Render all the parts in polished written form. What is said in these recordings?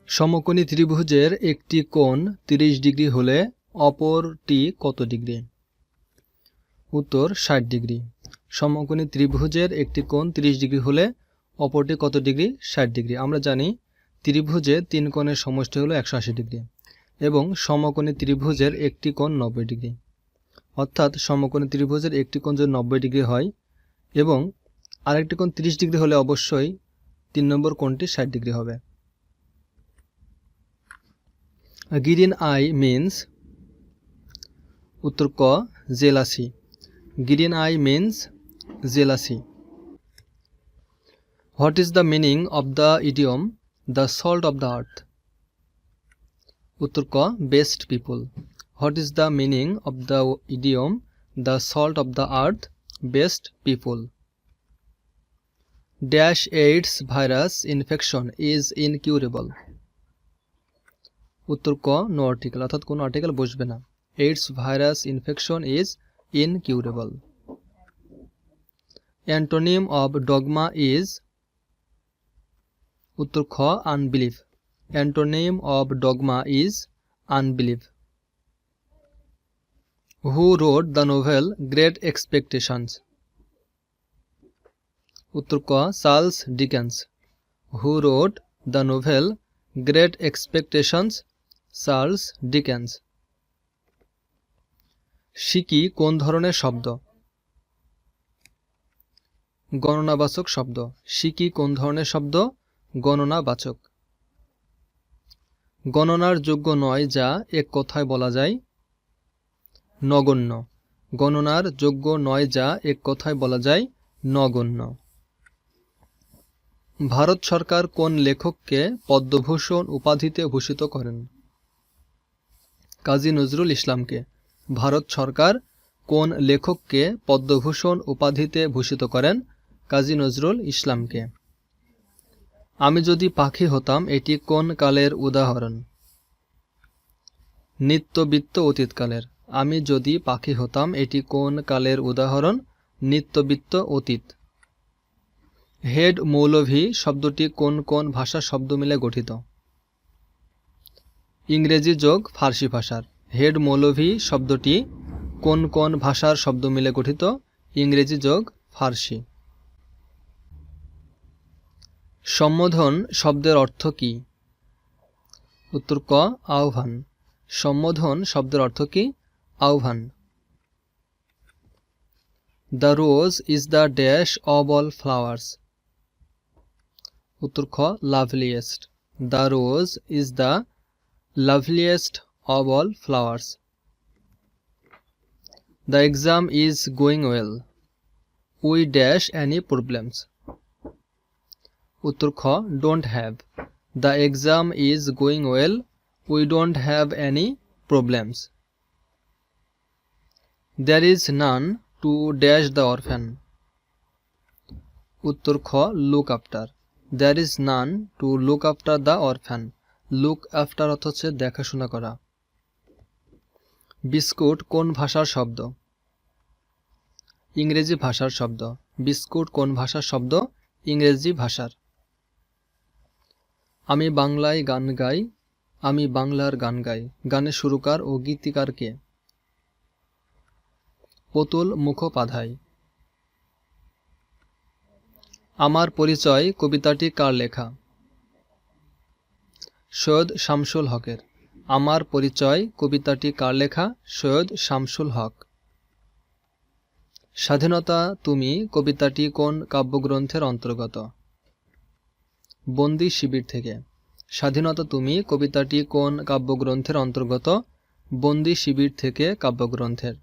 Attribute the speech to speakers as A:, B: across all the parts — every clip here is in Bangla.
A: সমকোণী ত্রিভুজের একটি কোণ 30 ডিগ্রি হলে অপরটি কত ডিগ্রি? উত্তর 60 ডিগ্রি। সমকোণী ত্রিভুজের একটি কোণ 30 ডিগ্রি হলে অপরটি কত ডিগ্রি? 60 ডিগ্রি। আমরা জানি ত্রিভুজে 3 কোণের সমষ্টি হলো 180 ডিগ্রি এবং সমকোণী ত্রিভুজের একটি কোণ 90 ডিগ্রি। অর্থাৎ সমকোণী ত্রিভুজের একটি কোণ যদি 90 ডিগ্রি হয় এবং আরেকটি কোণ 30 ডিগ্রি হলে অবশ্যই 3 নম্বর কোণটি 60 ডিগ্রি হবে। গ্রিন আই মিন্স, উত্তর ক jealousy. Green I means jealousy. What is the meaning of the idiom the salt of the earth? উত্তর ক best people. What is the meaning of the idiom the salt of the earth? Best people. Dash AIDS virus infection is incurable. উত্তর ক নো আর্টিকেল, অর্থাৎ কোনো আর্টিকেল বসবে না। AIDS virus infection is incurable. Antonym of dogma is, উত্তর খ আনবিলিভ। Antonym of dogma is আনবিলিভ। Who wrote the novel Great Expectations? উত্তর ক Charles Dickens. Who wrote the novel Great Expectations? Charles Dickens. সিকি কোন ধরনের শব্দ? গণনাবাচক শব্দ। সিকি কোন ধরনের শব্দ? গণনাবাচক। গণনার যোগ্য নয় যা এক কথায় বলা যায়? নগণ্য। গণনার যোগ্য নয় যা এক কথায় বলা যায়? নগণ্য। ভারত সরকার কোন লেখককে পদ্মভূষণ উপাধিতে ভূষিত করেন? কাজী নজরুল ইসলামকে। ভারত সরকার কোন লেখককে পদ্মভূষণ উপাধিতে ভূষিত করেন? কাজী নজরুল ইসলামকে। আমি যদি পাখি হতাম এটি কোন কালের উদাহরণ? নিত্যবিত্ত অতীতকালের। আমি যদি পাখি হতাম এটি কোন কালের উদাহরণ? নিত্যবিত্ত অতীত। হেড মৌলভী শব্দটি কোন কোন ভাষার শব্দ মিলে গঠিত? ইংরেজি যোগ ফার্সি ভাষার। হেড মৌলভী শব্দটি কোন কোন ভাষার শব্দ মিলে গঠিত? ইংরেজি যোগ ফার্সি। সম্বোধন শব্দের অর্থ কী? উত্তর ক আহ্বান। সম্বোধন শব্দের অর্থ কী? আহ্বান। The rose is the dash of all flowers? উত্তর খ loveliest. The rose is the loveliest of all flowers. The exam is going well. We dash any problems? উত্তর খ don't have. The exam is going well. We don't have any problems. There is none to dash the orphan? উত্তর খ look after. There is none to look after the orphan. Look after অর্থ হচ্ছে দেখাশোনা করা। বিস্কুট কোন ভাষার শব্দ? ইংরেজি ভাষার শব্দ। বিস্কুট কোন ভাষার শব্দ? ইংরেজি ভাষার। আমি বাংলায় গান গাই, আমি বাংলার গান গাই। গানের সুরকার ও গীতিকার কে? পুতুল মুখোপাধ্যায়। আমার পরিচয় কবিতাটি কার লেখা? সৈয়দ শামসুল হকের। আমার পরিচয় কবিতাটি কার লেখা? সৈয়দ শামসুল হক। স্বাধীনতা তুমি কবিতাটি কোন কাব্যগ্রন্থের অন্তর্গত? বন্দি শিবির থেকে। স্বাধীনতা তুমি কবিতাটি কোন কাব্যগ্রন্থের অন্তর্গত? বন্দি শিবির থেকে কাব্যগ্রন্থের।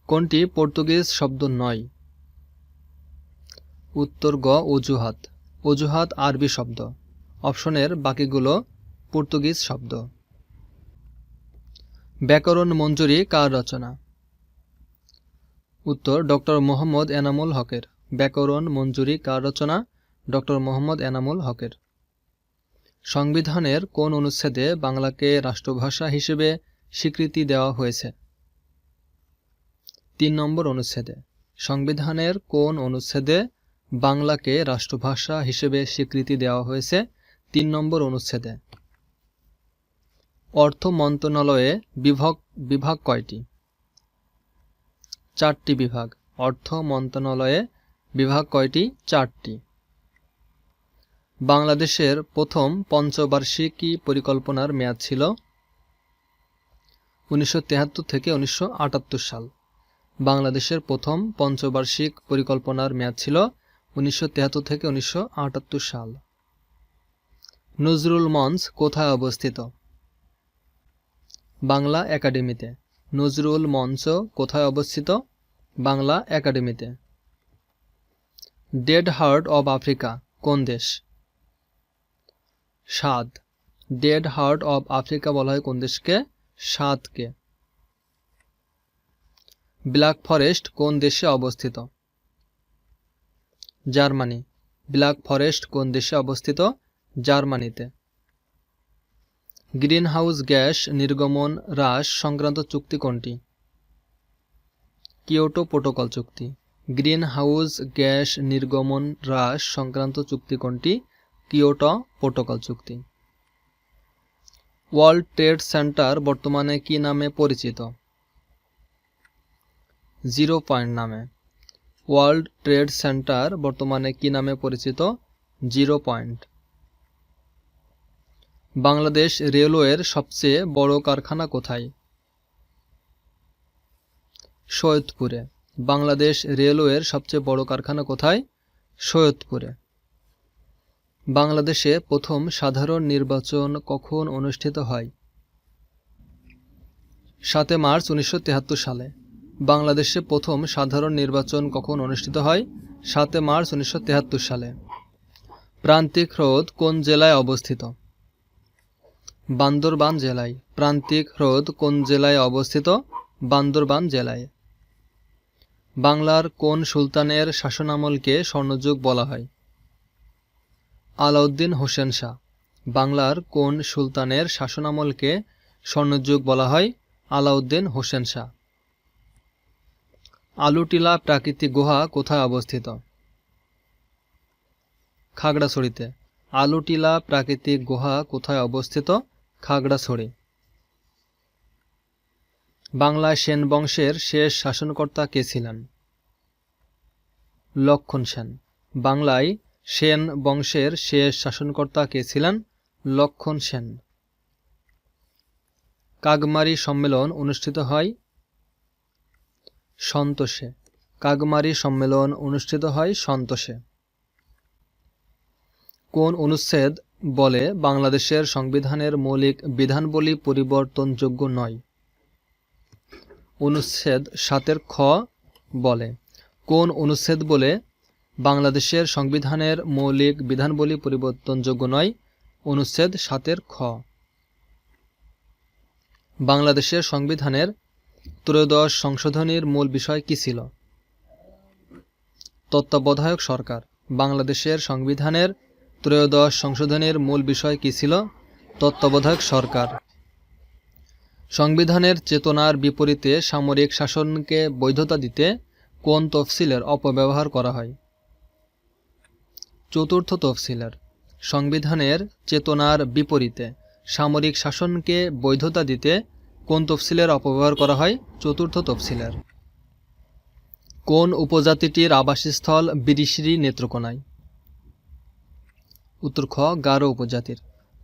A: কোনটি পর্তুগিজ শব্দ নয়? উত্তর গ অজুহাত। অজুহাত আরবি শব্দ। অপশনের বাকিগুলো পর্তুগিজ শব্দ। ব্যাকরণ মঞ্জুরি কার রচনা? উত্তর ডক্টর মোহাম্মদ এনামুল হকের। ব্যাকরণ মঞ্জুরি কার রচনা? ডক্টর মোহাম্মদ এনামুল হকের। সংবিধানের কোন অনুচ্ছেদে বাংলাকে রাষ্ট্রভাষা হিসেবে স্বীকৃতি দেওয়া হয়েছে? 3 নম্বর অনুচ্ছেদে। সংবিধানের কোন অনুচ্ছেদে বাংলাকে রাষ্ট্রভাষা হিসেবে স্বীকৃতি দেওয়া হয়েছে? 3 নম্বর অনুচ্ছেদে। অর্থ মন্ত্রণালয়ে বিভাগ কয়টি? 4টি বিভাগ। অর্থ মন্ত্রণালয়ে বিভাগ কয়টি? 4টি। বাংলাদেশের প্রথম পঞ্চবার্ষিকী পরিকল্পনার মেয়াদ ছিল 1973 থেকে 1978 সাল। বাংলাদেশের প্রথম পঞ্চবার্ষিক পরিকল্পনার মেয়াদ ছিল 1973 থেকে 1978 সাল। নজরুল মঞ্চ কোথায় অবস্থিত? বাংলা একাডেমিতে। নজরুল মঞ্চ কোথায় অবস্থিত? বাংলা একাডেমিতে। ডেড হার্ট অব আফ্রিকা কোন দেশ? সাদ। ডেড হার্ট অব আফ্রিকা বলা হয় কোন দেশকে? সাদকে। ব্ল্যাক ফরেস্ট কোন দেশে অবস্থিত? জার্মানি। ব্ল্যাক ফরেস্ট কোন দেশে অবস্থিত? জার্মানিতে। গ্রিনহাউস গ্যাস নির্গমন হ্রাস সংক্রান্ত চুক্তি কোনটি? কিয়োটো প্রোটোকল চুক্তি। গ্রিনহাউস গ্যাস নির্গমন হ্রাস সংক্রান্ত চুক্তি কোনটি? কিয়োটো প্রোটোকল চুক্তি। ওয়ার্ল্ড ট্রেড সেন্টার বর্তমানে কি নামে পরিচিত? জিরো পয়েন্ট নামে। ওয়ার্ল্ড ট্রেড সেন্টার বর্তমানে কি নামে পরিচিত? Zero point. বাংলাদেশ রেলওয়ের সবচেয়ে বড় কারখানা কোথায়? সৈয়দপুরে। বাংলাদেশ রেলওয়ের সবচেয়ে বড় কারখানা কোথায়? সৈয়দপুরে। বাংলাদেশে প্রথম সাধারণ নির্বাচন কখন অনুষ্ঠিত হয়? 7 মার্চ 1973 সালে। বাংলাদেশে প্রথম সাধারণ নির্বাচন কখন অনুষ্ঠিত হয়? 7 মার্চ 1973 সালে। প্রান্তিক হ্রদ কোন জেলায় অবস্থিত? বান্দরবান জেলায়। প্রান্তিক হ্রদ কোন জেলায় অবস্থিত? বান্দরবান জেলায়। বাংলার কোন সুলতানের শাসনামলকে স্বর্ণযুগ বলা হয়? আলাউদ্দিন হোসেন শাহ। বাংলার কোন সুলতানের শাসনামলকে স্বর্ণযুগ বলা হয়? আলাউদ্দিন হোসেন শাহ। আলুটিলা প্রাকৃতিক গুহা কোথায় অবস্থিত? খাগড়াছড়িতে। আলুটিলা প্রাকৃতিক গুহা কোথায় অবস্থিত? খাগড়াছড়ি। বাংলায় সেন বংশের শেষ শাসনকর্তা কে ছিলেন? লক্ষণ সেন। বাংলায় সেন বংশের শেষ শাসনকর্তা কে ছিলেন? লক্ষণ সেন। কাগমারি সম্মেলন অনুষ্ঠিত হয় সন্তোষে। কাগমারি সম্মেলন অনুষ্ঠিত হয় সন্তোষে। কোন অনুচ্ছেদ বলে বাংলাদেশের সংবিধানের মৌলিক বিধানবলী পরিবর্তনযোগ্য নয়? অনুচ্ছেদ 7 খ বলে। কোন অনুচ্ছেদ বলে বাংলাদেশের সংবিধানের মৌলিক বিধানবলী পরিবর্তনযোগ্য নয়? অনুচ্ছেদ 7 খ। বাংলাদেশের সংবিধানের 13 সংশোধনীর মূল বিষয় কি ছিল? তত্ত্বাবধায়ক সরকার। বাংলাদেশের সংবিধানের 13 সংশোধনীর মূল বিষয় কি ছিল? তত্ত্বাবধায়ক সরকার। সংবিধানের চেতনার বিপরীতে সামরিক শাসনকে বৈধতা দিতে কোন তফসিলের অপব্যবহার করা হয়? 4র্থ তফসিলের। সংবিধানের চেতনার বিপরীতে সামরিক শাসনকে বৈধতা দিতে কোন তফসিলের অপব্যবহার করা হয়? 4র্থ তফসিলের। কোন উপজাতিটির আবাসস্থল বিরিশিরি নেত্রকোনায়? উত্তর খ গারো উপজাতির।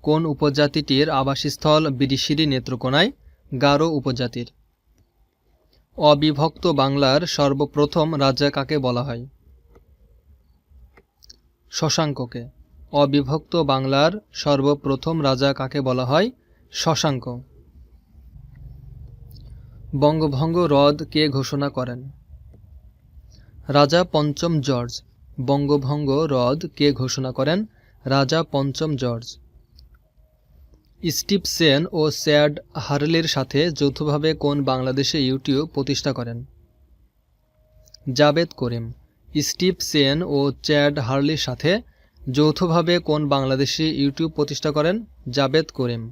A: কোন উপজাতিটির আবাসস্থল বিরিশিরি নেত্রকোনায়? গারো উপজাতির। অবিভক্ত বাংলার সর্বপ্রথম রাজা কাকে বলা হয়? শশাঙ্ককে। অবিভক্ত বাংলার সর্বপ্রথম রাজা কাকে বলা হয়? শশাঙ্ক। বঙ্গভঙ্গ রদ কে ঘোষণা করেন? রাজা পঞ্চম জর্জ। বঙ্গভঙ্গ রদ কে ঘোষণা করেন? রাজা পঞ্চম জর্জ। স্টিভ সেন ও চ্যাড হারলির সাথে যৌথভাবে কোন বাংলাদেশে ইউটিউব প্রতিষ্ঠা করেন? জাভেদ করিম। স্টিভ সেন ও চ্যাড হারলির সাথে যৌথভাবে কোন বাংলাদেশি ইউটিউব প্রতিষ্ঠা করেন? জাভেদ করিম।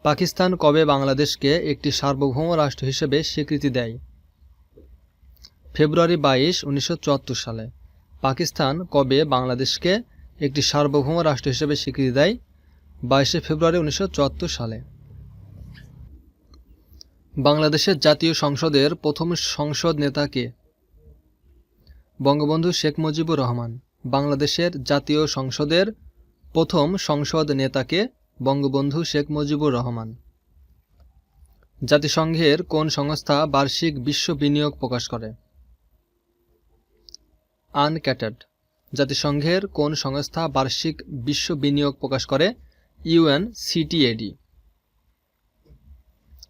A: পাকিস্তান কবে বাংলাদেশকে একটি সার্বভৌম রাষ্ট্র হিসেবে স্বীকৃতি দেয়? ফেব্রুয়ারি 22, 1974 সালে। পাকিস্তান কবে বাংলাদেশকে একটি সার্বভৌম রাষ্ট্র হিসেবে স্বীকৃতি দেয়? 22শে ফেব্রুয়ারি 1974 সালে। বাংলাদেশের জাতীয় সংসদের প্রথম সংসদ নেতা কে? বঙ্গবন্ধু শেখ মুজিবুর রহমান। বাংলাদেশের জাতীয় সংসদের প্রথম সংসদ নেতাকে? বঙ্গবন্ধু শেখ মুজিবুর রহমান। জাতিসংঘের কোন সংস্থা বার্ষিক বিশ্ব বিনিয়োগ প্রকাশ করে? আনক্যাটাড। জাতিসংঘের কোন সংস্থা বার্ষিক বিশ্ব বিনিয়োগ প্রকাশ করে? UNCTAD।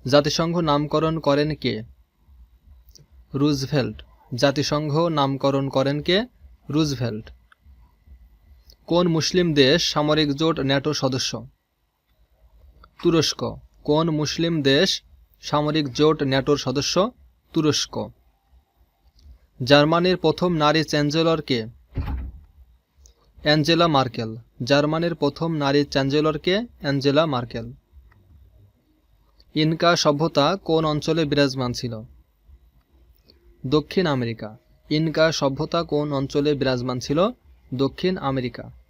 A: জাতিসংঘ নামকরণ করেন কে? রুজভেল্ট। জাতিসংঘ নামকরণ করেন কে? রুজভেল্ট। কোন মুসলিম দেশ সামরিক জোট ন্যাটোর সদস্য? তুরস্ক। কোন মুসলিম দেশ সামরিক জোট ন্যাটোর সদস্য? তুরস্ক। জার্মানির প্রথম নারী চ্যান্সেলর কে? Angela Markle. জার্মানির প্রথম নারী চ্যান্সেলর কে? Angela Merkel. ইনকা সভ্যতা কোন অঞ্চলে বিরাজমান ছিল? দক্ষিণ আমেরিকা। ইনকা সভ্যতা কোন অঞ্চলে বিরাজমান ছিল? দক্ষিণ আমেরিকা।